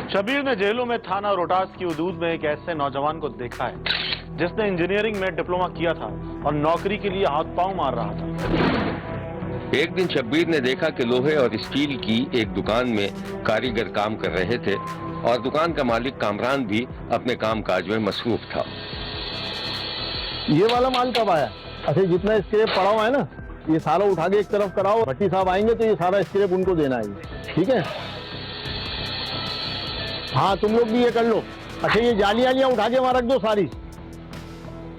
शबीर ने जेलों में थाना रोहतास की हदूद में एक ऐसे नौजवान को देखा है जिसने इंजीनियरिंग में डिप्लोमा किया था और नौकरी के लिए हाथ पांव मार रहा था। एक दिन शब्बीर ने देखा कि लोहे और स्टील की एक दुकान में कारीगर काम कर रहे थे और दुकान का मालिक कामरान भी अपने काम काज में मसरूफ था। ये वाला माल कब आया? अच्छा, जितना स्क्रैप पड़ा हुआ है ना, ये सारा उठा के एक तरफ कराओ। भट्टी साहब आएंगे तो ये सारा स्क्रैप उनको देना है, ठीक है? हाँ, तुम लोग भी ये कर लो। अच्छा, ये जालियां उठा के वहां रख दो सारी।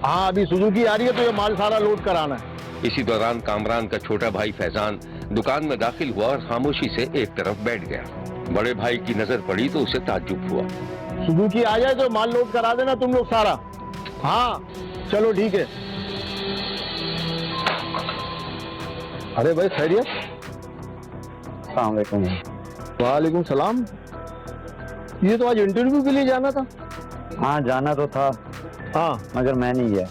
हाँ, अभी सुजुकी आ रही है तो ये माल सारा लोड कराना है। इसी दौरान कामरान का छोटा भाई फैजान दुकान में दाखिल हुआ और खामोशी से एक तरफ बैठ गया। बड़े भाई की नजर पड़ी तो उसे ताज्जुब हुआ। सुजुकी आ जाए तो माल लोड करा देना तुम लोग सारा। हाँ चलो ठीक है। अरे भाई खैरियत? अस्सलाम वालेकुम। वालेकुम सलाम। ये तो आज इंटरव्यू के लिए जाना था। हाँ जाना तो था, हाँ मगर मैं नहीं गया।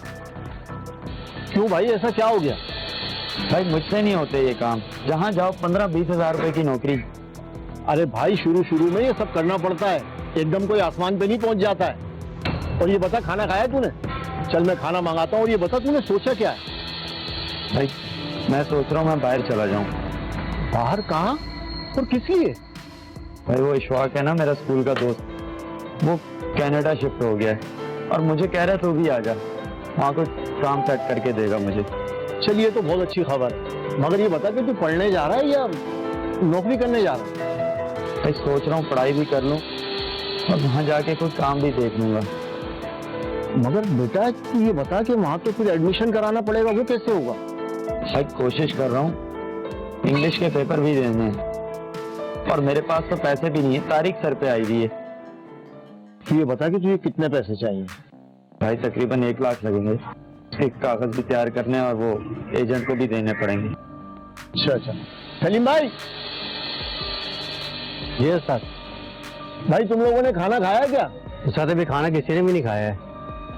क्यों भाई, ऐसा क्या हो गया? भाई मुझसे नहीं होते ये काम, जहाँ जाओ 15-20 हजार रुपए की नौकरी। अरे भाई, शुरू में ये सब करना पड़ता है, एकदम कोई आसमान पे नहीं पहुंच जाता है। और ये बता, खाना खाया तूने? चल मैं खाना मंगाता हूँ। और ये बता, तूने सोचा क्या है? भाई मैं सोच रहा हूँ मैं बाहर चला जाऊँ। बाहर कहाँ और किस लिए? भाई वो इशफाक है ना, मेरा स्कूल का दोस्त, वो कनाडा शिफ्ट हो गया है और मुझे कह रहा है तू भी आ जा, वहाँ कुछ काम सेट करके देगा मुझे। चलिए तो बहुत अच्छी खबर है, मगर ये बता कि तू पढ़ने जा रहा है या नौकरी करने जा रहा है? भाई सोच रहा हूँ पढ़ाई भी कर लूँ और वहाँ जाके कोई काम भी देख लूंगा। मगर बेटा तू ये बता कि वहाँ तो फिर एडमिशन कराना पड़ेगा, वो कैसे होगा? भाई कोशिश कर रहा हूँ, इंग्लिश के पेपर भी देने हैं और मेरे पास तो पैसे भी नहीं है, तारीख सर पे आई हुई है। तू ये बता कि तुझे कितने पैसे चाहिए? भाई तकरीबन 1 लाख लगेंगे, एक कागज भी तैयार करने और वो एजेंट को भी देने पड़ेंगे। अच्छा। सलीम भाई। ये सर। भाई तुम लोगों ने खाना खाया क्या? साथ में खाना किसी ने भी नहीं खाया है।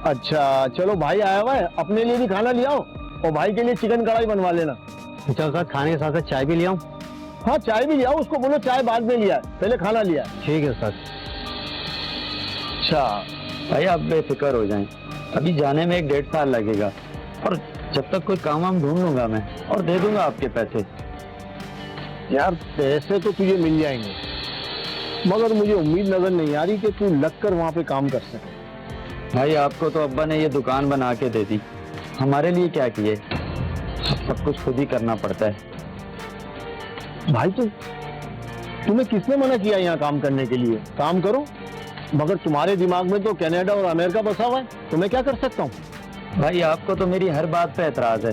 अच्छा चलो, भाई आया हुआ है, अपने लिए भी खाना ले आओ और भाई के लिए चिकन कढ़ाई बनवा लेना। चलो सर, खाने के साथ साथ चाय भी ले आऊं? हाँ चाय भी ले आओ, उसको बोलो चाय बाद में लिया, पहले खाना लिया। ठीक है सर। अच्छा भाई आप बेफिक्र हो जाएं, अभी जाने में 1-1.5 साल लगेगा और जब तक कोई काम वाम ढूंढ लूंगा मैं और दे दूंगा आपके पैसे। यार पैसे तो तुझे मिल जाएंगे, मगर मुझे उम्मीद नजर नहीं आ रही कि तू लगकर वहाँ पे काम कर सके। भाई आपको तो अब्बा ने ये दुकान बना के दे दी, हमारे लिए क्या किए? सब कुछ खुद ही करना पड़ता है। भाई तुम्हें किसने मना किया यहाँ काम करने के लिए? काम करो, मगर तुम्हारे दिमाग में तो कनाडा और अमेरिका बसा हुआ है, तो मैं क्या कर सकता हूँ? भाई आपको तो मेरी हर बात पे एतराज है,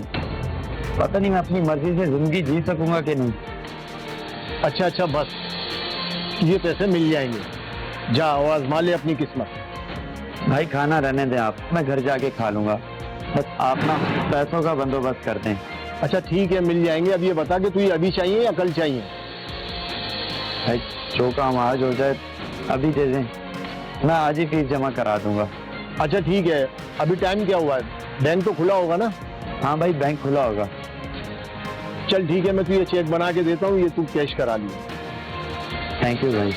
पता नहीं मैं अपनी मर्जी से जिंदगी जी सकूंगा कि नहीं। अच्छा बस, ये पैसे मिल जाएंगे, जा और आजमा ले अपनी किस्मत। भाई खाना रहने दें आप, मैं घर जाके खा लूंगा, बस आप ना पैसों का बंदोबस्त कर दें। अच्छा ठीक है, मिल जाएंगे। अब ये बता कि तुझे अभी चाहिए या कल चाहिए? भाई जो काम आज हो जाए अभी दे दें, मैं आज ही फीस जमा करा दूंगा। अच्छा ठीक है, अभी टाइम क्या हुआ है? बैंक तो खुला होगा ना? हाँ भाई बैंक खुला होगा। चल ठीक है, मैं तुझे चेक बना के देता हूँ, ये तू कैश करा लिया। थैंक यू भाई।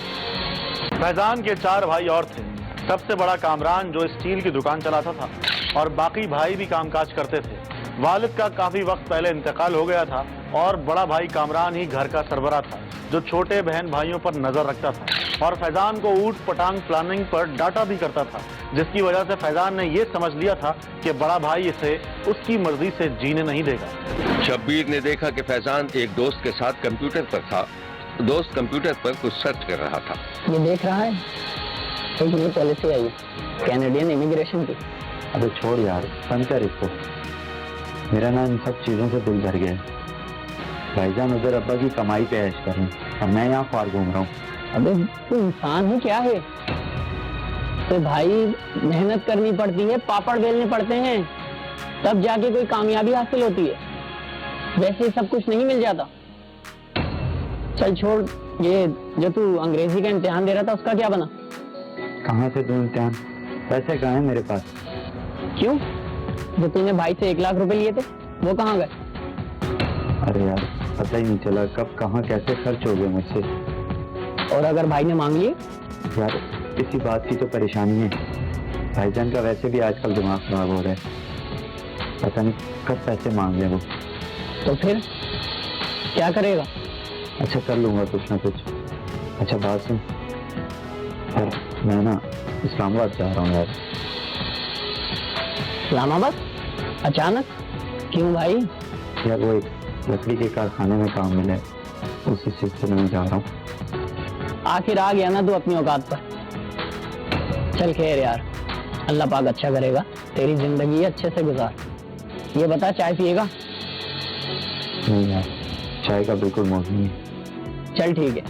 फैजान के 4 भाई और थे। सबसे बड़ा कामरान जो स्टील की दुकान चलाता था और बाकी भाई भी कामकाज करते थे। वालिद का काफी वक्त पहले इंतकाल हो गया था और बड़ा भाई कामरान ही घर का सरबराह था जो छोटे बहन भाइयों पर नजर रखता था और फैजान को ऊट पटांग प्लानिंग पर डांटा भी करता था, जिसकी वजह से फैजान ने यह समझ लिया था कि बड़ा भाई इसे उसकी मर्जी से जीने नहीं देगा। शब्बीर ने देखा कि फैजान एक दोस्त के साथ कंप्यूटर पर था। दोस्त कंप्यूटर पर कुछ सर्च कर रहा था। ये देख रहा है, एक नई पॉलिसी आई कैनेडियन इमिग्रेशन की। अबे छोड़ यार, बंद कर इसको। मेरा ना इन सब चीजों से दिल भर गया। भाईजान उधर अब्बा की कमाई पे ऐश कर रहे हैं और मैं यहाँ फार घूम रहा हूँ। अबे तू इंसान ही क्या है? तो भाई मेहनत करनी पड़ती है, पापड़ बेलने पड़ते हैं, तब जाके कोई कामयाबी हासिल होती है, वैसे सब कुछ नहीं मिल जाता। चल छोड़, ये जो तू अंग्रेजी का इम्तिहान दे रहा था उसका क्या बना? कहाँ से दूं इम्तिहान? पैसे कहाँ हैं मेरे पास? क्यों? जो तूने भाई से 1 लाख रुपए लिए थे वो कहाँ गए? अरे यार पता ही नहीं चला कब कहाँ कैसे खर्च हो गए मुझसे। और अगर भाई ने मांग लिए? यार इसी बात की तो परेशानी है, भाईजान का वैसे भी आजकल दिमाग खराब हो रहा है, पता नहीं कब पैसे मांग ले वो। तो फिर क्या करेगा? अच्छा कर लूंगा कुछ ना कुछ। अच्छा बात सुन यार, मैं ना इस्लामाबाद जा रहा हूँ यार। इस्लामाबाद? अचानक क्यों भाई? यार वो एक लकड़ी के कारखाने में काम मिला है, उसी सिलसिले में जा रहा हूँ। आखिर आ गया ना तू अपनी औकात पर। चल खैर यार, अल्लाह पाक अच्छा करेगा, तेरी जिंदगी अच्छे से गुजार। ये बता, चाय पिएगा? नहीं यार, चाय का बिल्कुल मूड नहीं है। चल ठीक है,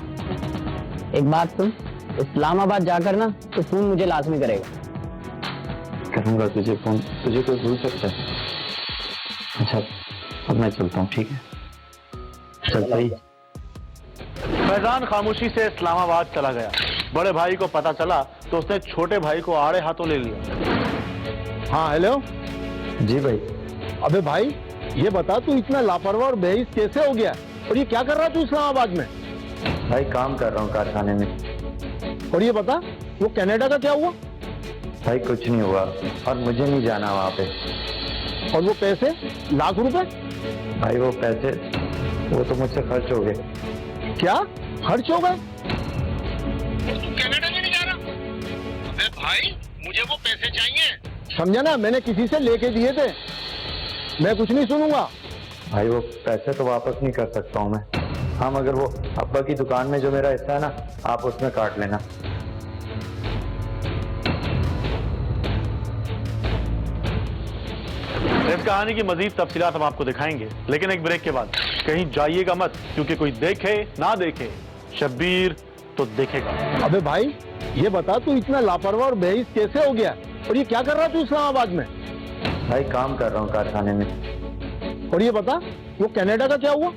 एक बात सुन, इस्लामाबाद जाकर ना तो फोन मुझे लाजमी करेगा। करूंगा तुझे फोन, तुझे कोई भूल सकता है? अच्छा अब मैं चलता हूँ, ठीक है? चल सही। फैजान खामोशी से इस्लामाबाद चला गया। बड़े भाई को पता चला तो उसने छोटे भाई को आड़े हाथों ले लिया। हाँ हेलो। जी भाई। अबे भाई ये बता, तू इतना लापरवाह और बेहिस कैसे हो गया, और ये क्या कर रहा तू इस्लामाबाद में? भाई काम कर रहा हूँ कारखाने में। और ये बता, वो कनाडा का क्या हुआ? भाई कुछ नहीं हुआ, और मुझे नहीं जाना वहाँ पे। और वो पैसे लाख रुपए? भाई वो पैसे वो तो मुझसे खर्च हो गए। क्या खर्च हो गए? कनाडा में नहीं जा रहा? अबे भाई मुझे वो पैसे चाहिए। समझा ना, मैंने किसी से लेके दिए थे, मैं कुछ नहीं सुनूंगा। भाई वो पैसे तो वापस नहीं कर सकता हूँ मैं। हाँ मगर वो अब्बा की दुकान में जो मेरा हिस्सा है ना, आप उसमें काट लेना। इस कहानी की मजीद तफसीलात हम आपको दिखाएंगे, लेकिन एक ब्रेक के बाद। कहीं जाइएगा मत, क्योंकि कोई देखे ना देखे, शब्बीर तो देखेगा। अबे भाई ये बता, तू इतना लापरवाह और बेहिस कैसे हो गया, और ये क्या कर रहा तू इस्लामाबाद में? भाई काम कर रहा हूँ कारखाने में। और ये बता, वो कनाडा का क्या हुआ?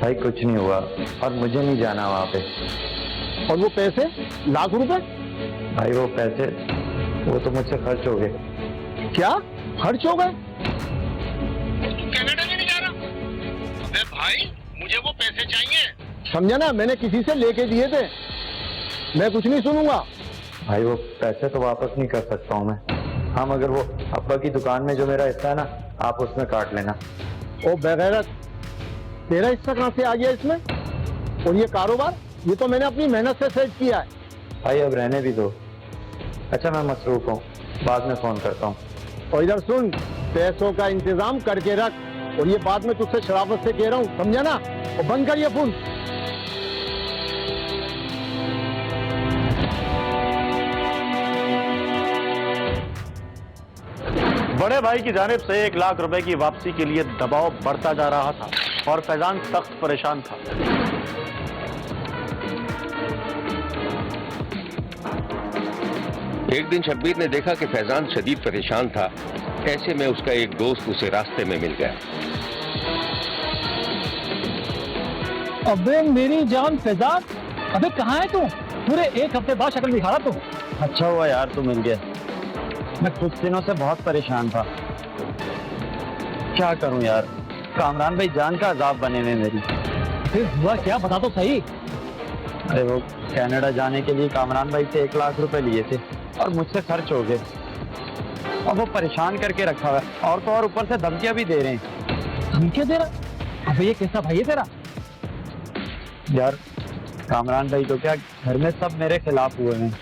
भाई कुछ नहीं हुआ, और मुझे नहीं जाना वहाँ पे। और वो पैसे लाख रुपए? भाई वो पैसे वो तो मुझसे खर्च हो गए। क्या खर्च हो गए? कनाडा में नहीं जा रहा? अबे भाई मुझे वो पैसे चाहिए। समझा ना, मैंने किसी से लेके दिए थे, मैं कुछ नहीं सुनूंगा। भाई वो पैसे तो वापस नहीं कर सकता हूँ मैं। हाँ मगर वो अब्बा की दुकान में जो मेरा हिस्सा है ना, आप उसमें काट लेना। ओ बेगैरत, तेरा हिस्सा कहाँ से आ गया इसमें? और ये कारोबार, ये तो मैंने अपनी मेहनत से सेट किया है। भाई अब रहने भी दो। अच्छा मैं मसरूफ हूँ, बाद में फोन करता हूँ। और इधर सुन, पैसों का इंतजाम करके रख, और ये बात मैं तुझसे शराफत से कह रहा हूँ, समझा ना? और बंद कर ये फोन। बड़े भाई की जानिब से 1 लाख रुपए की वापसी के लिए दबाव बढ़ता जा रहा था और फैजान सख्त परेशान था। एक दिन शब्बीर ने देखा कि फैजान शदीद परेशान था। ऐसे में उसका एक दोस्त उसे रास्ते में मिल गया। अबे मेरी जान फैजान, अबे कहाँ है तू? पूरे 1 हफ्ते बाद शक्ल दिखा रहा तू। अच्छा हुआ यार तू मिल गया, मैं कुछ दिनों से बहुत परेशान था। क्या करूं यार, कामरान भाई जान का अजाब बने हुए मेरी। फिर हुआ क्या, बता तो सही। अरे वो कनाडा जाने के लिए कामरान भाई से 1 लाख रुपए लिए थे, और मुझसे खर्च हो गए। और वो परेशान करके रखा हुआ है, और तो और ऊपर से धमकियां भी दे रहे हैं। धमकियां दे रहा? अबे ये कैसा भाई है तेरा? यार कामरान भाई तो क्या, घर में सब मेरे खिलाफ हुए हैं,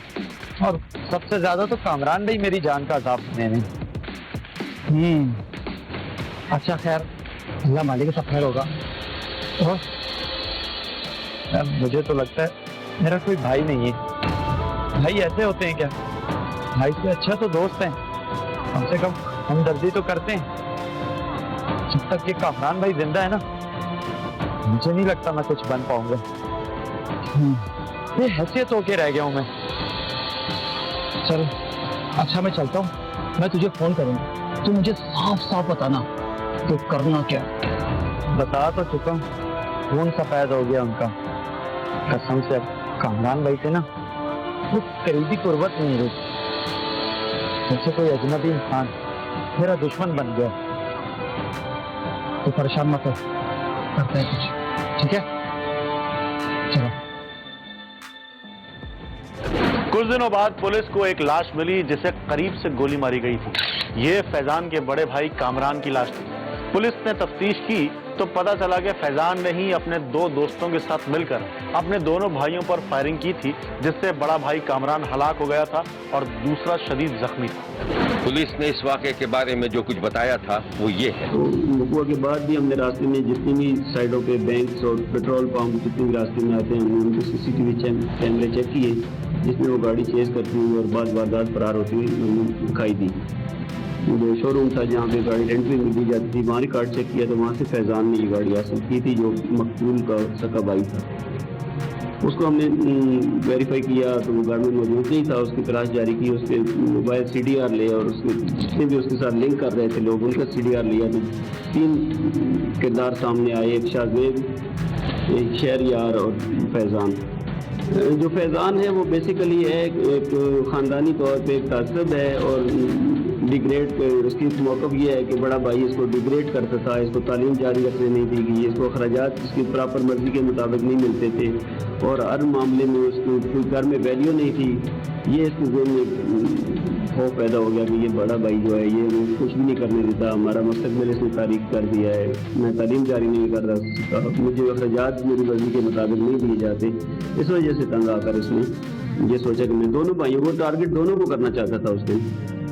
और सबसे ज्यादा तो कामरान भाई मेरी जान का अजाब बने हैं। अच्छा खैर, अल्लाह मालिक सब खैर होगा। और यार, मुझे तो लगता है मेरा कोई भाई नहीं है। भाई ऐसे होते हैं क्या? भाई से अच्छा तो दोस्त हैं, कम से कम हमदर्दी तो करते हैं। जब तक ये कामरान भाई जिंदा है ना, मुझे नहीं लगता मैं कुछ बन पाऊंगा। ये हैसियत होके रह गया हूं मैं। चल अच्छा मैं चलता हूँ, मैं तुझे फोन करूंगा, तू मुझे साफ साफ बताना तो करना क्या। बता तो चुका हूं, खून सफेद हो गया उनका। कसम से अब कामरान भाई से ना वो करीबी कुर्बत नहीं रही। मुझसे कोई अजनबी इंसान मेरा दुश्मन बन गया। तो परेशान मत हो, करते हैं कुछ, ठीक है? चलो। कुछ दिनों बाद पुलिस को एक लाश मिली जिसे करीब से गोली मारी गई थी। ये फैजान के बड़े भाई कामरान की लाश थी। पुलिस ने तफ्तीश की तो पता चला कि फैजान ने ही अपने दो दोस्तों के साथ मिलकर अपने दोनों भाइयों पर फायरिंग की थी, जिससे बड़ा भाई कामरान हलाक हो गया था और दूसरा शदीद जख्मी था। पुलिस ने इस वाक़े के बारे में जो कुछ बताया था वो ये है। तो वक़ुआ के बाद भी हमने रास्ते में जितनी भी साइडों पे बैंक्स और पेट्रोल पंप जितने भी रास्ते में आते हैं हमने उनके CCTV कैमरे चेक किए, जिसमें वो गाड़ी चेज करती हुई और बाद वारदात फरार होती हुई हमने दिखाई दी। जो शोरूम था जहाँ पे गाड़ी रेंटल में दी जाती थी, वहाँ रिकॉर्ड चेक किया तो वहाँ से फैजान ने ये गाड़ी हासिल की थी, जो मकबूल का सका भाई था। उसको हमने वेरीफाई किया तो वो घर में मौजूद नहीं था। उसकी तलाश जारी की, उसके मोबाइल CDR ले और उसके जितने भी उसके साथ लिंक कर रहे थे लोग उनका CDR लिया तो 3 किरदार सामने आए, एक शाहजेब, एक शहरयार और फैजान। जो फैजान है वो बेसिकली है एक ख़ानदानी तौर पे एक तासब है और डिग्रेड उसकी मौक़िफ़ ये है कि बड़ा भाई इसको डिग्रेड करता था, इसको तालीम जारी रखने नहीं दी गई, इसको अखराजात इसकी प्रॉपर मर्जी के मुताबिक नहीं मिलते थे और हर मामले में उसको घर में वैल्यू नहीं थी। ये इसके ज़हन में खौफ पैदा हो गया कि ये बड़ा भाई जो है ये कुछ भी नहीं करने देता, हमारा मुस्तक़बिल इसने तारीख कर दिया है, मैं तालीम जारी नहीं कर रहा, मुझे अखराजात मेरी मर्जी के मुताबिक नहीं दिए जाते। इस वजह से तंग आकर इसने ये सोचा कि मैं दोनों भाइयों को टारगेट दोनों को करना चाहता था उसने,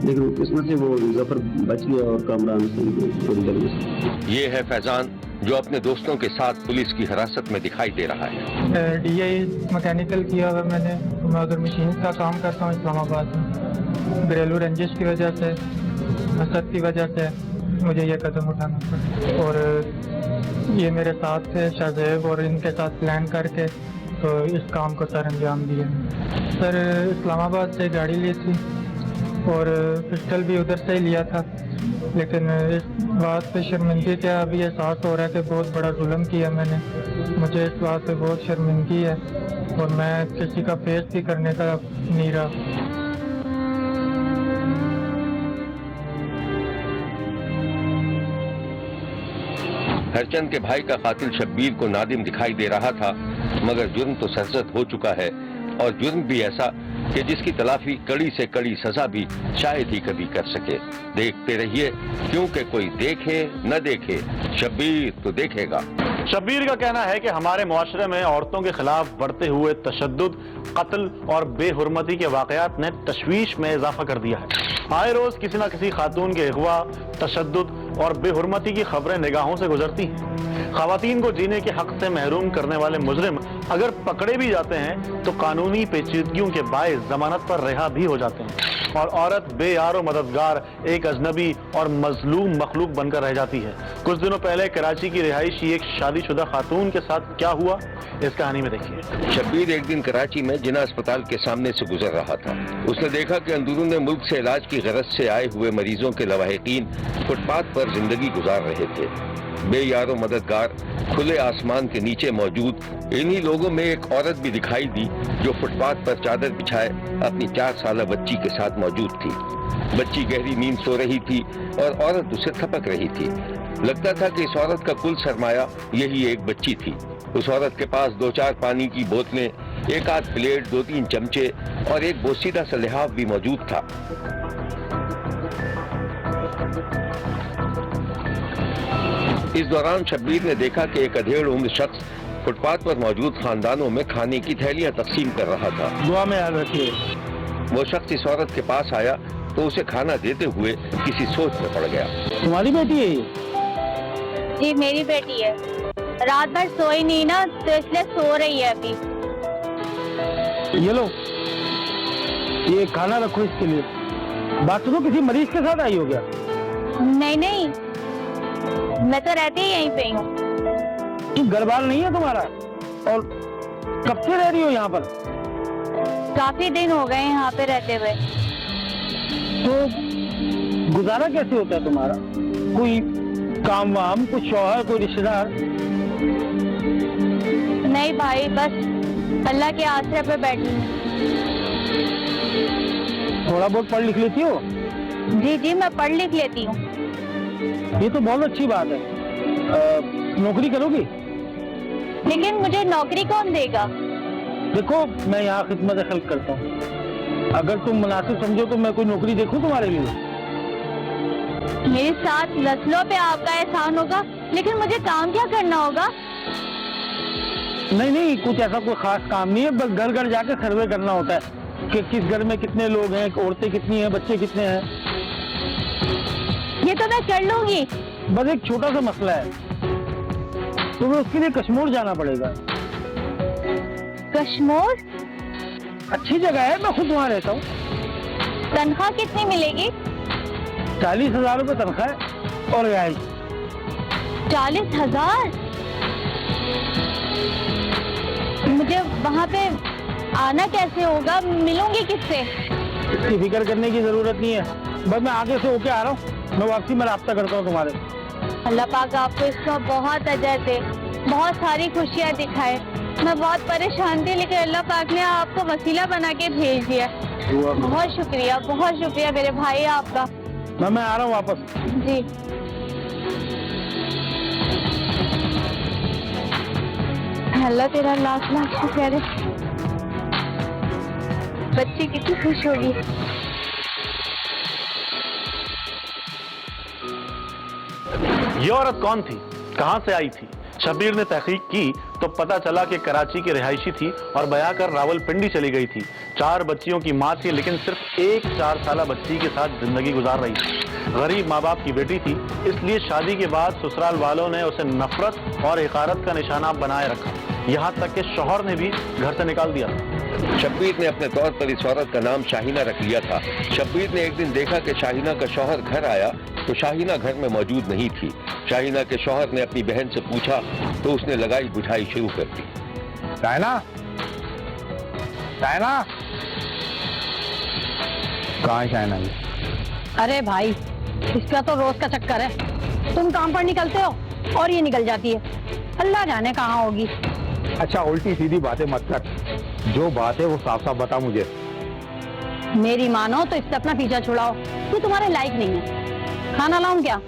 लेकिन किस्मत से वो जफर बच गया और कामरान से। ये है फैजान जो अपने दोस्तों के साथ पुलिस की हिरासत में दिखाई दे रहा है। DI मैकेनिकल किया हुआ मैंने, मैं उधर मशीन का काम करता हूँ इस्लामाबाद में। घरेलू रंजिश की वजह से, हसद की वजह से मुझे ये कदम उठाना पड़ा और ये मेरे साथ थे शाहजेब और इनके साथ प्लान करके तो इस काम को सर अंजाम दिया। सर इस्लामाबाद से गाड़ी ली थी और पिस्टल भी उधर से ही लिया था, लेकिन इस बात पे शर्मिंदगी का अभी एहसास हो रहा है कि बहुत बड़ा जुल्म किया मैंने। मुझे इस बात पे बहुत शर्मिंदगी है और मैं किसी का फेस भी करने का नहीं रहा। हरचंद के भाई का कातिल शब्बीर को नादिम दिखाई दे रहा था, मगर जुर्म तो सरजद हो चुका है और जुर्म भी ऐसा कि जिसकी तलाफी कड़ी से कड़ी सजा भी शायद ही कभी कर सके। देखते रहिए, क्योंकि कोई देखे न देखे शब्बीर तो देखेगा। शब्बीर का कहना है कि हमारे मुआशरे में औरतों के खिलाफ बढ़ते हुए तशद्दुद, कत्ल और बेहुरमती के वाकयात ने तशवीश में इजाफा कर दिया है। आए रोज किसी न किसी खातून के अगवा, तशद्दुद और बेहुरमती की खबरें निगाहों से गुजरती हैं। खवातीन को जीने के हक से महरूम करने वाले मुजरिम अगर पकड़े भी जाते हैं तो कानूनी पेचीदगियों के बायस जमानत पर रिहा भी हो जाते हैं और औरत बेयार और मददगार एक अजनबी और मजलूम मखलूक बनकर रह जाती है। कुछ दिनों पहले कराची की रिहायशी एक शादीशुदा खातून के साथ क्या हुआ, इस कहानी में देखिए। शब्बीर एक दिन कराची में जिना अस्पताल के सामने से गुजर रहा था। उसने देखा कि अंदरूनी मुल्क से इलाज की गरज से आए हुए मरीजों के लवाहिकीन फुटपाथ पर जिंदगी गुजार रहे थे। बेयारो मददगार खुले आसमान के नीचे मौजूद इन्हीं लोगों में एक औरत भी दिखाई दी जो फुटपाथ पर चादर बिछाए अपनी 4 साल बच्ची के साथ मौजूद थी। बच्ची गहरी नींद सो रही थी और औरत उसे थपक रही थी। लगता था कि इस औरत का कुल सरमाया यही एक बच्ची थी। उस औरत के पास 2-4 पानी की बोतलें, 1-8 प्लेट, 2-3 चमचे और एक बोसीदा सा लिहाफ भी मौजूद था। इस दौरान शब्बीर ने देखा कि एक अधेड़ उम्र शख्स फुटपाथ पर मौजूद खानदानों में खाने की थैलियां तकसीम कर रहा था। दुआ में याद रखिए। वो शख्स इस औरत के पास आया तो उसे खाना देते हुए किसी सोच में पड़ गया। तुम्हारी बेटी है ये? जी मेरी बेटी है, रात भर सोई नहीं ना तो इसलिए सो रही है अभी। ये लो, ये खाना रखो इसके लिए। बात सुनो, किसी मरीज के साथ आई हो क्या? नहीं नहीं, मैं तो रहती ही यहीं पे हूँ। घर बार नहीं है तुम्हारा? और कब से रह रही हो यहाँ पर? काफी दिन हो गए यहाँ पे रहते हुए। तो गुजारा कैसे होता है तुम्हारा? कोई काम वाम, कुछ शौहर, कोई रिश्तेदार? नहीं भाई, बस अल्लाह के आसरे पे बैठी हूँ। थोड़ा बहुत पढ़ लिख लेती हो? जी जी, मैं पढ़ लिख लेती हूँ। ये तो बहुत अच्छी बात है। नौकरी करोगी? लेकिन मुझे नौकरी कौन देगा? देखो, मैं यहाँ खिदमत खल्क करता हूँ। अगर तुम मुनासिब समझो तो मैं कोई नौकरी देखूं तुम्हारे लिए। मेरे साथ नस्लों पे आपका एहसान होगा, लेकिन मुझे काम क्या करना होगा? नहीं नहीं, कुछ ऐसा कोई खास काम नहीं है, बस घर घर जाके सर्वे करना होता है कि किस घर में कितने लोग हैं, औरतें कितनी हैं, बच्चे कितने हैं। ये तो मैं कर लूंगी। बस एक छोटा सा मसला है, तुम्हें उसके लिए कश्मीर जाना पड़ेगा। कश्मीर? अच्छी जगह है, मैं खुद वहाँ रहता हूँ। तनख्वाह कितनी मिलेगी? 40,000 रुपये तनख्वाह है और रिहाइश। 40,000? मुझे वहाँ पे आना कैसे होगा? मिलूंगी किससे? इसकी फिक्र करने की जरूरत नहीं है, बस मैं आगे से होके आ रहा हूँ, मैं वापसी में राब्ता करता हूँ तुम्हारे। अल्लाह पाक आपको इसका बहुत अजर दे, बहुत सारी खुशियाँ दिखाए। मैं बहुत परेशान थी, लेकिन अल्लाह पाक ने आपको वसीला बना के भेज दिया। बहुत शुक्रिया मेरे भाई आपका। मैं आ रहा हूँ वापस। जी। अल्लाह तेरा लाख लाख शुक्र है। बच्ची कितनी खुश होगी। ये औरत कौन थी, कहां से आई थी? शब्बीर ने तहकीक की तो पता चला कि कराची की रिहायशी थी और बया कर रावलपिंडी चली गई थी। 4 बच्चियों की मां थी, लेकिन सिर्फ एक 4 साला बच्ची के साथ जिंदगी गुजार रही थी। गरीब माँ बाप की बेटी थी, इसलिए शादी के बाद ससुराल वालों ने उसे नफरत और हिकारत का निशाना बनाए रखा। यहाँ तक कि शौहर ने भी घर से निकाल दिया। शब्बीर ने अपने तौर पर इस औरत का नाम शाहीना रख लिया था। शब्बीर ने एक दिन देखा कि शाहीना का शौहर घर आया तो शाहीना घर में मौजूद नहीं थी। शाहीना के शौहर ने अपनी बहन से पूछा तो उसने लगाई बुझाई शुरू कर दी। शाहीना, शाहीना, कहाँ है शाहीना? अरे भाई, इसका तो रोज का चक्कर है। तुम काम पर निकलते हो और ये निकल जाती है, अल्लाह जाने कहाँ होगी। अच्छा, उल्टी सीधी बातें मत कर, जो बात है वो साफ साफ बता मुझे। मेरी मानो तो इससे अपना पीछा छुड़ाओ, ये तुम्हारे लायक नहीं है। खाना लाऊं क्या?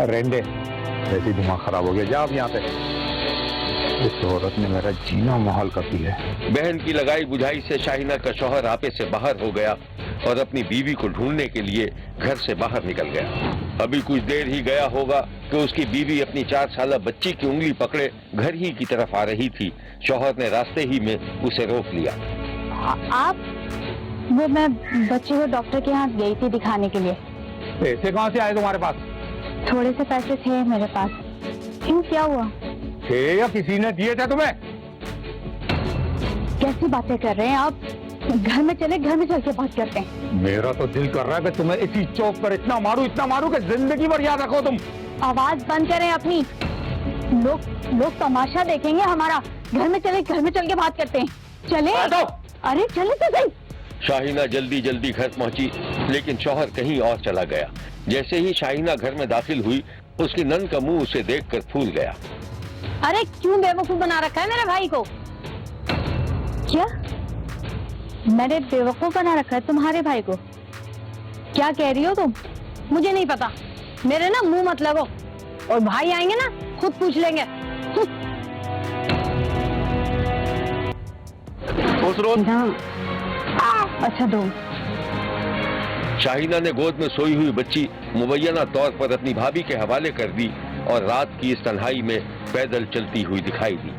रेंडे, वैसे दिमाग खराब हो गया, जा अब यहाँ से। इस औरत ने मेरा जीना मुहाल कर दिया है। बहन की लगाई बुझाई से शाहीना का शौहर आपे से बाहर हो गया और अपनी बीवी को ढूंढने के लिए घर से बाहर निकल गया। अभी कुछ देर ही गया होगा कि उसकी बीवी अपनी 4 साला बच्ची की उंगली पकड़े घर ही की तरफ आ रही थी। शौहर ने रास्ते ही में उसे रोक लिया। आप? वो मैं बच्ची को डॉक्टर के यहाँ गई थी दिखाने के लिए। पैसे कहाँ से आए तुम्हारे पास? थोड़े से पैसे थे मेरे पास। क्यों, क्या हुआ? थे या किसी ने दिए थे तुम्हें? कैसी बातें कर रहे हैं आप? घर में चले, घर में चल के बात करते हैं। मेरा तो दिल कर रहा है कि तुम्हें इसी चौक पर इतना मारूं कि जिंदगी भर याद रखो तुम। आवाज बंद करें अपनी। लोग तमाशा देखेंगे हमारा। घर में चले, घर में चल के बात करते हैं। चले? अरे चले तो सही। शाहीना जल्दी जल्दी घर पहुंची, लेकिन शौहर कहीं और चला गया। जैसे ही शाहीना घर में दाखिल हुई, उसकी नन का मुंह उसे देखकर फूल गया। अरे क्यों बेवकूफ बना रखा है मेरे भाई को? क्या? मैंने बेवकूफ बना रखा है तुम्हारे भाई को? क्या कह रही हो तुम? मुझे नहीं पता, मेरे ना मुंह मत लगो, और भाई आएंगे ना खुद पूछ लेंगे। उस रोज अच्छा दो। शाहीना ने गोद में सोई हुई बच्ची मुबैना तौर पर अपनी भाभी के हवाले कर दी और रात की इस तन्हाई में पैदल चलती हुई दिखाई दी।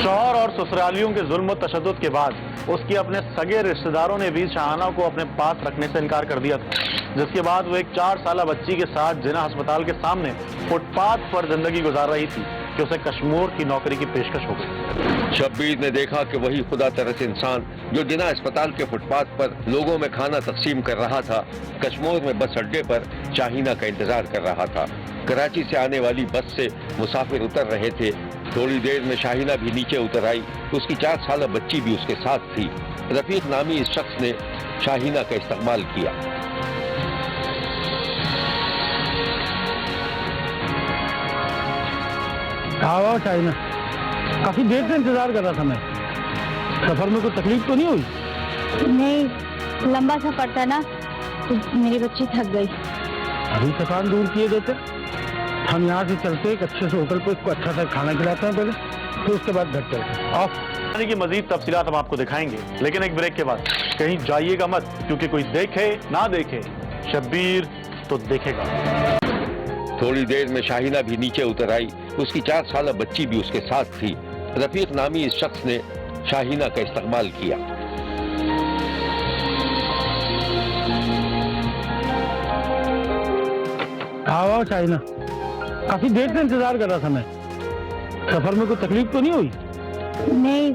शौहर और ससुरालियों के जुल्म और तशद्दुद के बाद उसकी अपने सगे रिश्तेदारों ने भी शाहाना को अपने पास रखने से इनकार कर दिया था, जिसके बाद वो एक 4 साला बच्ची के साथ जिना अस्पताल के सामने फुटपाथ पर जिंदगी गुजार रही थी कि उसे कश्मीर की नौकरी की पेशकश हो गई। शब्बीर ने देखा कि वही खुदा तरस इंसान जो जिना अस्पताल के फुटपाथ पर लोगों में खाना तकसीम कर रहा था, कश्मीर में बस अड्डे पर शाहीना का इंतजार कर रहा था। कराची से आने वाली बस से मुसाफिर उतर रहे थे। थोड़ी देर में शाहीना भी नीचे उतर आई। उसकी 4 साला बच्ची भी उसके साथ थी। रफीक नामी इस शख्स ने शाहीना का इस्तकबाल किया। आओ शाहीना, काफी देर से इंतजार कर रहा था मैं। सफर में कोई तकलीफ तो नहीं हुई? नहीं, लंबा सफर था ना, तो मेरी बच्ची थक गई। अभी थकान दूर किए देते। हम यहाँ से चलते एक अच्छे से होटल पे इसको अच्छा सा खाना खिलाते हैं पहले, फिर उसके बाद घर चलते हैं। आओ। यानी कि मजीद तफसीलात हम आपको दिखाएंगे, लेकिन एक ब्रेक के बाद। कहीं जाइएगा मत, क्योंकि कोई देखे ना देखे, शब्बीर तो देखेगा। थोड़ी देर में शाहीना भी नीचे उतर आई। उसकी 4 साल बच्ची भी उसके साथ थी। रफीक नामी इस शख्स ने शाहीना का इस्तेमाल किया। आओ शाहीना, काफी देर से इंतजार कर रहा था मैं। सफर में कोई तकलीफ तो नहीं हुई? नहीं,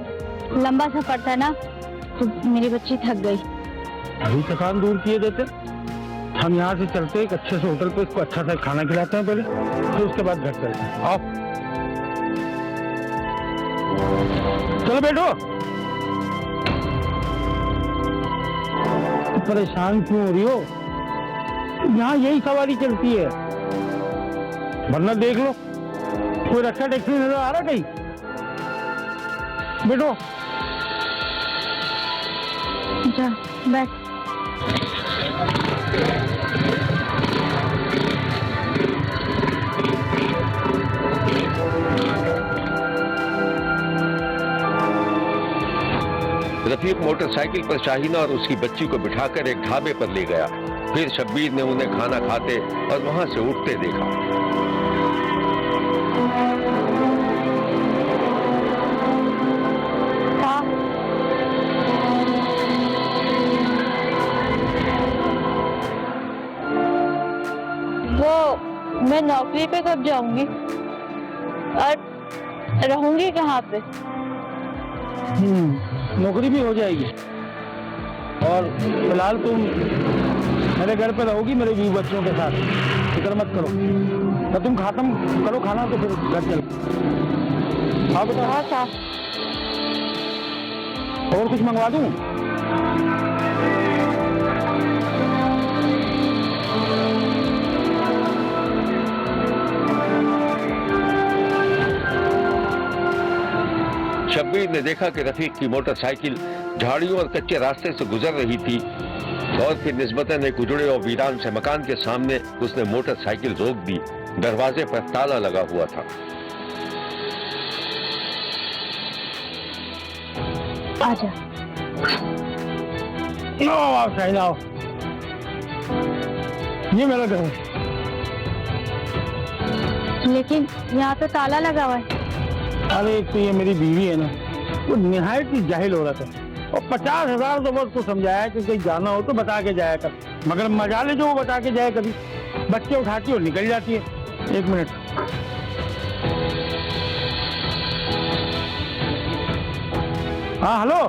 लंबा सफर था ना, तो मेरी बच्ची थक गई। अभी थकान दूर किए देते, हम यहाँ से चलते एक अच्छे से होटल पे इसको अच्छा सा खाना खिलाते हैं पहले, फिर उसके बाद घर चलते हैं। आओ चलो बैठो। परेशान क्यों हो रही हो? यहाँ यही सवारी चलती है, वरना देख लो कोई रक्षा टैक्सी नजर आ रहा कहीं? बैठो। जा बैठ। रफीक मोटरसाइकिल पर शाहीना और उसकी बच्ची को बिठाकर एक ढाबे पर ले गया। फिर शब्बीर ने उन्हें खाना खाते और वहां से उठते देखा। वो मैं नौकरी पे कब जाऊंगी और रहूंगी कहाँ पे? नौकरी भी हो जाएगी और फिलहाल तुम मेरे घर पे रहोगी मेरे बीवी बच्चों के साथ। फिक्र मत करो, तो तुम खत्म करो खाना तो फिर घर चल। हाँ बेटा। हाँ साहब। और कुछ मंगवा दूं? शब्बीर ने देखा कि रफीक की मोटरसाइकिल झाड़ियों और कच्चे रास्ते से गुजर रही थी और फिर निस्बतन एक उजड़े और वीरान से मकान के सामने उसने मोटरसाइकिल रोक दी। दरवाजे पर ताला लगा हुआ था। आजा। आओ शाहीना, आओ। ये मेरा घर है। लेकिन यहाँ तो ताला लगा हुआ है। अरे एक तो ये मेरी बीवी है ना, वो निहायत ही जाहिल औरत है और 50,000 तो बस को समझाया कि कहीं जाना हो तो बता के जाया कर, मगर मजाले जो वो बता के जाए कभी बच्चे उठाती और निकल जाती है। 1 मिनट। हाँ हेलो,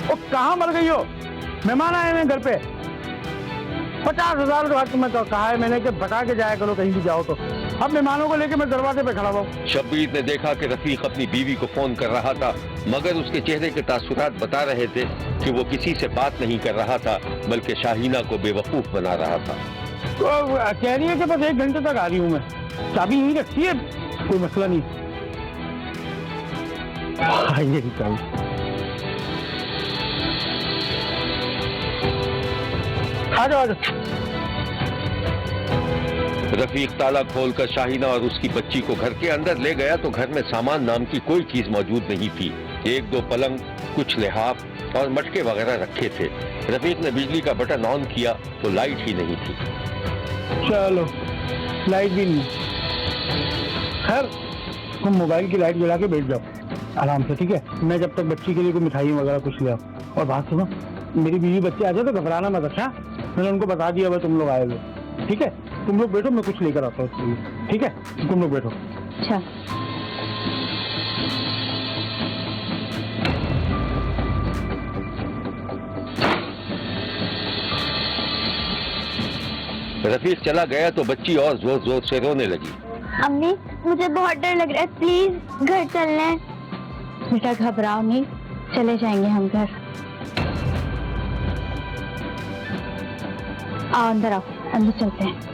वो कहाँ मर गई हो? मेहमान आए हैं घर पे। 50,000 का तुम्हें तो कहा है मैंने कि बता के जाया करो कहीं भी जाओ तो। अब मेहमानों को लेके मैं दरवाजे पे खड़ा हूँ। शब्बीर ने देखा कि रफीक अपनी बीवी को फोन कर रहा था, मगर उसके चेहरे के तासुरात बता रहे थे कि वो किसी से बात नहीं कर रहा था, बल्कि शाहीना को बेवकूफ बना रहा था। तो कह रही है कि बस 1 घंटे तक आ रही हूँ मैं, चाबी यहीं रखी है, कोई मसला नहीं। आइए चाबी। आ जाओ आ जाओ। रफीक ताला खोलकर शाहीना और उसकी बच्ची को घर के अंदर ले गया तो घर में सामान नाम की कोई चीज मौजूद नहीं थी। 1-2 पलंग, कुछ लिहाफ और मटके वगैरह रखे थे। रफीक ने बिजली का बटन ऑन किया तो लाइट ही नहीं थी। चलो लाइट भी नहीं, खैर तुम मोबाइल की लाइट जला के बैठ जाओ आराम से, ठीक है? मैं जब तक बच्ची के लिए कोई मिठाई वगैरह कुछ ले आओ। और बात सुनो, मेरी बीवी बच्चे आ जाए तो घबराना मत। अच्छा, मैंने उनको बता दिया तुम लोग आए हो, ठीक है? तुम लोग बैठो, मैं कुछ लेकर आता हूँ, ठीक है? तुम लोग बैठो। अच्छा। रफीक चला गया तो बच्ची और जोर जोर से रोने लगी। अम्मी, मुझे बहुत डर लग रहा है, प्लीज घर चलना है। बेटा घबराओ नहीं, चले जाएंगे हम घर। आओ अंदर, आओ अंदर चलते हैं।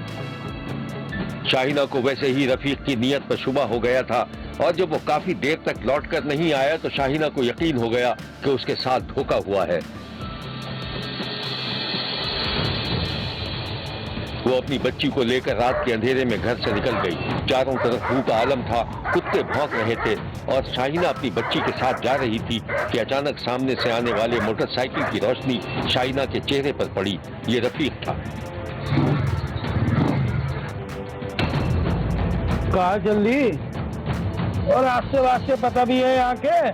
शाहीना को वैसे ही रफीक की नीयत पर शुबा हो गया था और जब वो काफी देर तक लौट कर नहीं आया तो शाहीना को यकीन हो गया कि उसके साथ धोखा हुआ है। वो अपनी बच्ची को लेकर रात के अंधेरे में घर से निकल गई। चारों तरफ भूख का आलम था, कुत्ते भौंक रहे थे। और शाहीना अपनी बच्ची के साथ जा रही थी कि अचानक सामने से आने वाले मोटरसाइकिल की रोशनी शाहीना के चेहरे पर पड़ी। ये रफीक था। कहाँ चल दी? और रास्ते वास्ते पता भी है यहाँ के?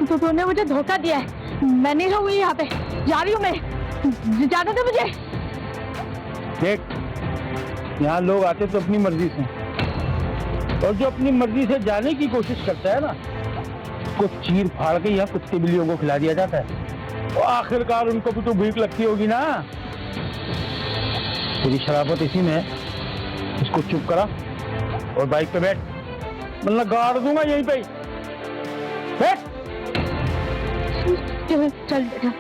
तो तूने मुझे धोखा दिया है, मैं नहीं रहूंगी यहाँ पे, जा रही हूँ मैं, जाने दे मुझे। देख, यहाँ लोग आते तो अपनी मर्जी से, और जो अपनी मर्जी से जाने की कोशिश करता है ना, उसको चीर फाड़ के यहाँ कुत्ते बिल्लियों को खिला दिया जाता है। और आखिरकार उनको भी तो भूख लगती होगी ना। तेरी शराफत इसी में है। इसको चुप करा और बाइक पे बैठ, वरना गाड़ दूंगा यहीं पे। बैठ। चल चल बेटा।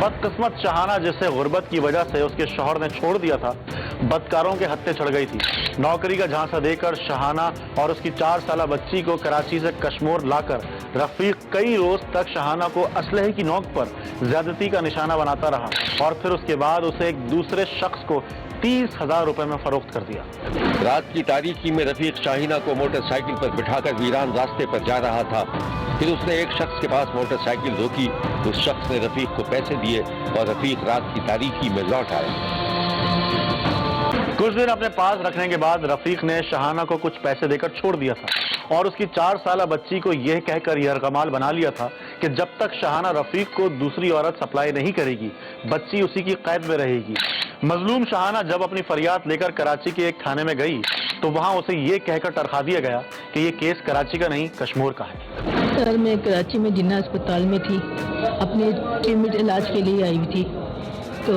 बदकिस्मत शहाना, जिसे गुर्बत की वजह से उसके शौहर ने छोड़ दिया था, बदकारों के हत्थे चढ़ गई थी। नौकरी का झांसा देकर शहाना और उसकी 4 साला बच्ची को कराची से कश्मीर लाकर रफीक कई रोज तक शहाना को असलहे की नोक पर ज्यादती का निशाना बनाता रहा और फिर उसके बाद उसे एक दूसरे शख्स को 30,000 रुपए में फरोख्त कर दिया। रात की तारीकी में रफीक शाहीना को मोटरसाइकिल पर बिठाकर वीरान रास्ते पर जा रहा था। फिर उसने एक शख्स के पास मोटरसाइकिल रोकी। उस शख्स ने रफीक को पैसे दिए और रफीक रात की तारीकी में लौट आया। कुछ दिन अपने पास रखने के बाद रफीक ने शहाना को कुछ पैसे देकर छोड़ दिया था और उसकी 4 साला बच्ची को यह कहकर यरगमाल बना लिया था कि जब तक शहाना रफीक को दूसरी औरत सप्लाई नहीं करेगी, बच्ची उसी की कैद में रहेगी। मजलूम शहाना जब अपनी फरियाद लेकर कराची के एक थाने में गई तो वहां उसे ये कहकर टरखा दिया गया कि ये केस कराची का नहीं, कश्मीर का है। सर, मैं कराची में जिन्ना अस्पताल में थी, अपने ट्रीटमेंट इलाज के लिए आई हुई थी। तो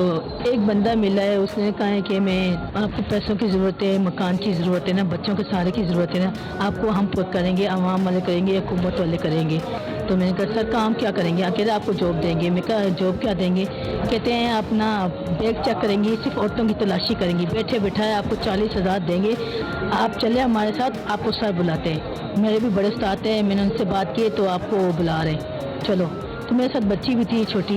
एक बंदा मिला है, उसने कहा है कि मैं आपको पैसों की ज़रूरत है, मकान की ज़रूरत है ना, बच्चों के सहारे की ज़रूरत है ना, आपको हम खुद करेंगे, आवाम वाले करेंगे, हुकूमत वाले करेंगे। तो मैंने कहा सर काम क्या करेंगे? कहते आपको जॉब देंगे। मैं कहा जॉब क्या देंगे? कहते हैं अपना बैग चेक करेंगे, सिर्फ औरतों की तलाशी करेंगे, बैठे बैठाए आपको 40,000 देंगे, आप चले हमारे साथ, आपको सर बुलाते हैं। मेरे भी बड़े उस्ताद हैं, मैंने उनसे बात की तो आपको बुला रहे हैं, चलो। तो मेरे साथ बच्ची भी थी छोटी।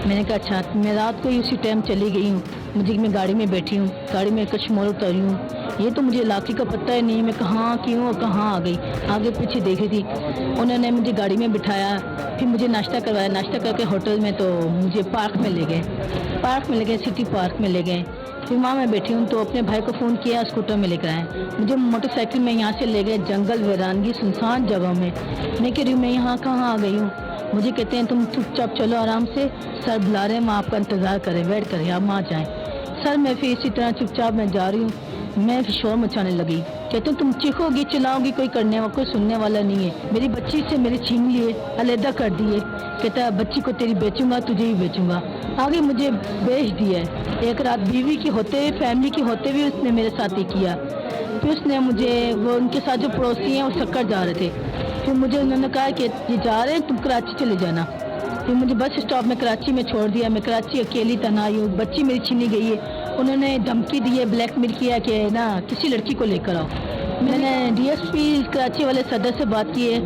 मैंने कहा अच्छा। मैं रात को ही उसी टाइम चली गई हूँ, मुझे मैं गाड़ी में बैठी हूँ, गाड़ी में कश्मीर उतरी हूँ। ये तो मुझे इलाके का पता ही नहीं, मैं कहाँ की हूँ और कहाँ आ गई, आगे पीछे देखी थी। उन्होंने मुझे गाड़ी में बिठाया, फिर मुझे नाश्ता करवाया, नाश्ता करके होटल में तो मुझे पार्क में ले गए, सिटी पार्क में ले गए। फिर वहाँ मैं बैठी हूँ तो अपने भाई को फ़ोन किया, स्कूटर में लेकर आए, मुझे मोटरसाइकिल में यहाँ से ले गए जंगल वीरानगी सुनसान जगह में। मैं कह रही हूँ मैं यहाँ कहाँ आ गई हूँ? मुझे कहते हैं तुम चुपचाप चलो आराम से, सर बुला रहे हैं, मैं आपका इंतज़ार करें, वेट करें, आप वहाँ जाएँ। सर मैं फिर इसी तरह चुपचाप मैं जा रही हूँ, मैं फिर शोर मचाने लगी। कहते हैं तुम चीखोगी चिल्लाओगी, कोई करने वाला कोई सुनने वाला नहीं है। मेरी बच्ची से मेरे छीन लिए, अलहदा कर दिए। कहता है बच्ची को तेरी बेचूंगा, तुझे ही बेचूंगा। आगे मुझे बेच दिया है। एक रात बीवी की होते हुए, फैमिली की होते हुए उसने मेरे साथ ही किया। फिर उसने मुझे, वो उनके साथ जो पड़ोसी हैं वो शक्कर जा रहे थे, फिर मुझे उन्होंने कहा कि ये जा रहे हैं, तुम कराची चले जाना। फिर मुझे बस स्टॉप में कराची में छोड़ दिया। मैं कराची अकेली तन्हा आई हूँ, बच्ची मेरी छीनी गई है। उन्होंने धमकी दी है, ब्लैकमेल किया कि ना किसी लड़की को लेकर आओ। मैंने डीएसपी कराची वाले सदर से बात की है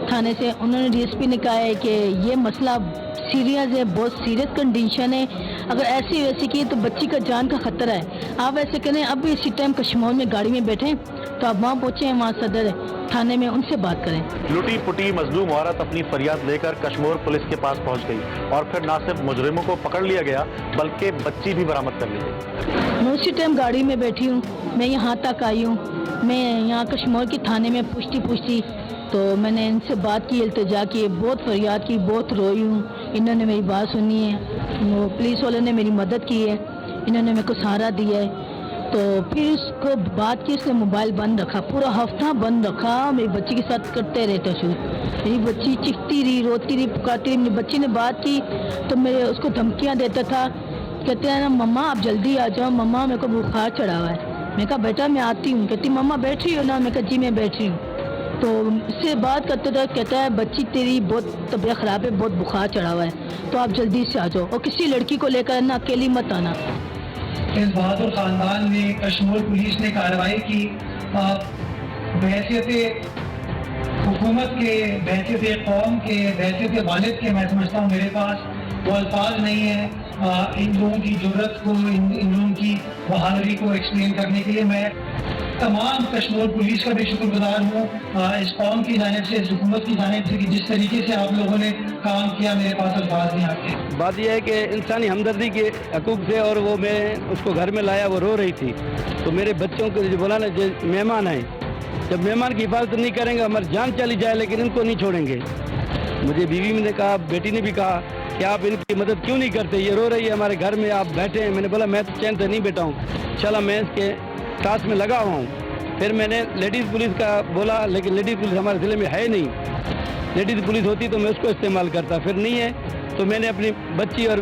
थाने से। उन्होंने डीएसपी ने कहा है कि ये मसला सीरियस है, बहुत सीरियस कंडीशन है, अगर ऐसी वैसी की तो बच्ची का जान का खतरा है। आप ऐसे करें, अब भी इसी टाइम कश्मीर में गाड़ी में बैठे तो आप वहाँ पहुँचे, वहाँ सदर थाने में, उनसे बात करें। लुटी पुटी मजलूम औरत अपनी फरियाद लेकर कश्मीर पुलिस के पास पहुंच गई और फिर न सिर्फ मुजरिमों को पकड़ लिया गया बल्कि बच्ची भी बरामद कर ली गई। मैं उसी टाइम गाड़ी में बैठी हूँ, मैं यहाँ तक आई हूँ। मैं यहाँ कश्मीर की थाने में पूछती तो मैंने इनसे बात की, इल्तिजा की, बहुत फरियाद की, बहुत रोई हूँ। इन्होंने मेरी बात सुनी है, वो पुलिस वालों ने मेरी मदद की है, इन्होंने मेरे को सहारा दिया है। तो फिर उसको बात की, उसने मोबाइल बंद रखा, पूरा हफ्ता बंद रखा। मेरी बच्ची के साथ करते रहते शूट। मेरी बच्ची चिखती रही, रोती रही, पुकारती रही। मेरी बच्ची ने बात की तो मेरे उसको धमकियाँ देता था, कहते हैं ना मम्मा आप जल्दी आ जाओ, मम्मा मेरे को बुखार चढ़ा हुआ है। मैं कहा बेटा मैं आती हूँ। कहती मम्मा बैठ रही हो ना? मैं कहा जी मैं बैठ रही हूँ। तो इससे बात करते थे, कहता है बच्ची तेरी बहुत तबीयत ख़राब है, बहुत बुखार चढ़ा हुआ है, तो आप जल्दी से आ जाओ और किसी लड़की को लेकर ना अकेली मत आना। इस बहादुर खानदान में कश्मीर पुलिस ने कार्रवाई की। बहैसियत हुकूमत के, बहसीत कौम के, बहसीत वालिद के मैं समझता हूँ मेरे पास वो अल्फाज नहीं है इन लोगों की जरूरत को, इन लोगों की बहादुरी को एक्सप्लेन करने के लिए। मैं तमाम कश्मीर पुलिस का भी शुक्रगुजार हूँ इस कौम की जानिब से, इस हुकूमत की जानिब से कि जिस तरीके से आप लोगों ने काम किया, मेरे पास अल्फाज नहीं आते। बात यह है कि इंसानी हमदर्दी के हकूक से, और वो मैं उसको घर में लाया, वो रो रही थी, तो मेरे बच्चों को जो बोला ना, जो मेहमान आए, जब मेहमान की हिफाजत नहीं करेंगे हमारी जान चली जाए, लेकिन इनको नहीं छोड़ेंगे। मुझे बीवी ने कहा, बेटी ने भी कहा कि आप इनकी मदद क्यों नहीं करते, ये रो रही है हमारे घर में, आप बैठे हैं। मैंने बोला मैं तो चैन से नहीं बैठा हूँ, चला मैं इसके टास्क में लगा हुआ हूँ। फिर मैंने लेडीज़ पुलिस का बोला, लेकिन लेडीज़ पुलिस हमारे ज़िले में है नहीं। लेडीज़ पुलिस होती तो मैं उसको इस्तेमाल करता, फिर नहीं है तो मैंने अपनी बच्ची और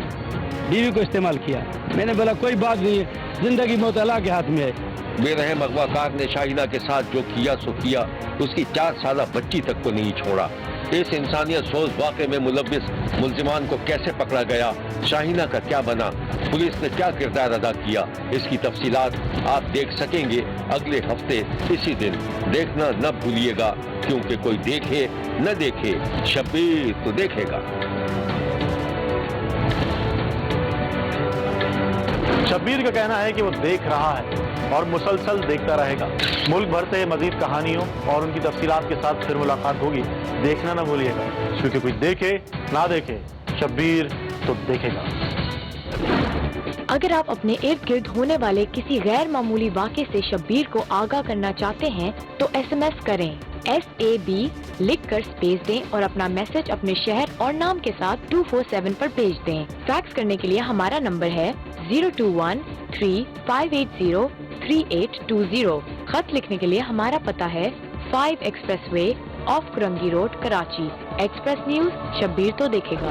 बीवी को इस्तेमाल किया। मैंने बोला कोई बात नहीं है, ज़िंदगी मौत अल्लाह के हाथ में है। बेरहम अगवाकार ने शाहीना के साथ जो किया सो किया, उसकी 4 साल बच्ची तक को नहीं छोड़ा। इस इंसानियत सोज वाक़े में मुलव्विस मुल्जिमान को कैसे पकड़ा गया, शाहीना का क्या बना, पुलिस ने क्या किरदार अदा किया, इसकी तफसीलात आप देख सकेंगे अगले हफ्ते इसी दिन। देखना न भूलिएगा, क्योंकि कोई देखे न देखे, शब्बीर तो देखेगा। शब्बीर का कहना है कि वो देख रहा है और मुसलसल देखता रहेगा। मुल्क भर से मजीद कहानियों और उनकी तफसीलात के साथ फिर मुलाकात होगी। देखना ना भूलिएगा, क्योंकि कोई देखे ना देखे, शब्बीर तो देखेगा। अगर आप अपने इर्द गिर्द होने वाले किसी गैर मामूली वाक़े से शब्बीर को आगाह करना चाहते हैं तो SMS करें SAB लिखकर स्पेस दें और अपना मैसेज अपने शहर और नाम के साथ 247 पर भेज दें। फैक्स करने के लिए हमारा नंबर है 021-3580-3820। खत लिखने के लिए हमारा पता है 5 expressway of Korangi road, Karachi. Express news, Shabbir तो देखेगा।